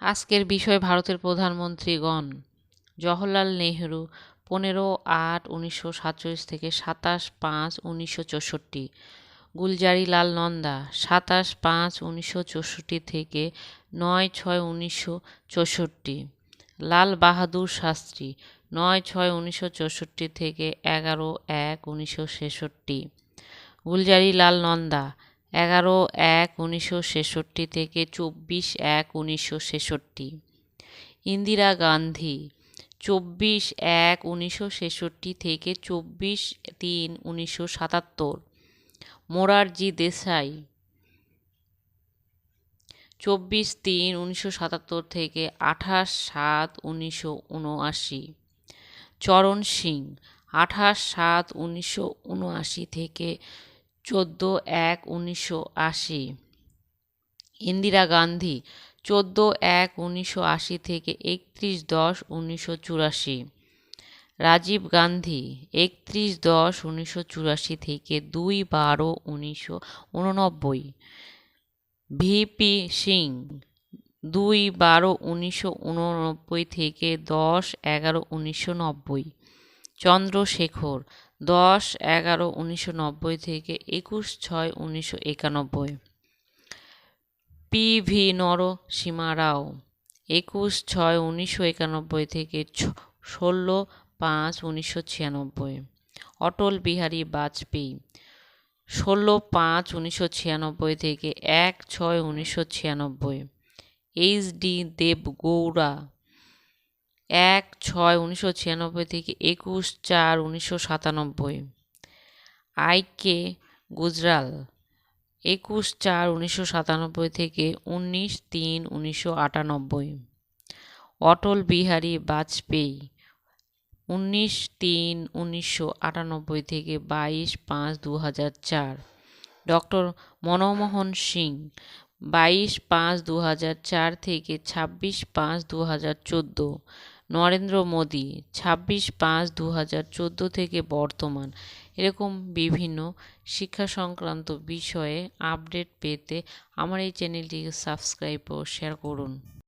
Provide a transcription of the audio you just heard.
আজকের বিষয় ভারতের প্রধানমন্ত্রীগণ। জওহরলাল নেহরু 15-8-1947 থেকে 27-5-1964। গুলজারিলাল নন্দা 27-5-1964 থেকে 9-6-1964। লাল বাহাদুর শাস্ত্রী 9-6-1964 থেকে 11-1-1966। গুলজারিলাল নন্দা 11-1-1966 থেকে 24-1-1966। ইন্দিরা গান্ধী 24-1-1966 থেকে 24-3-1977। মোরারজি দেশাই 24-3-1977 থেকে 28-7-1979। চরণ সিং 28-7-1979 থেকে 14-1-1980। ইন্দিরা গান্ধী 14-1-1980 থেকে 31-10-1984। রাজীব গান্ধী 31-10-1984 থেকে 2-12-1989। ভিপি সিং 2-12-1989 থেকে 10-11-1990। চন্দ্রশেখর 10-11-1990 থেকে 21-6-1991। পিভি নরসিমা রাও 21-6-1991 থেকে 16-5-1996। অটল বিহারী বাজপেয়ী 16-5-1996 থেকে 1-6-1996। এইচ.ডি. দেবগৌড়া 1-6-1996 থেকে 21-4-1997। আই.কে. গুজরাল 21-4-1997 থেকে 19-3-1998। অটল বিহারী বাজপেয়ী 19-3-1998 থেকে 22-5-2004। ডক্টর মনমোহন সিং 22-5-2004 থেকে 26-5-2014। নরেন্দ্র মোদী 26-5-2014 থেকে বর্তমান। এরকম বিভিন্ন শিক্ষা সংক্রান্ত বিষয়ে আপডেট পেতে আমার এই চ্যানেলটিকে সাবস্ক্রাইব ও শেয়ার করুন।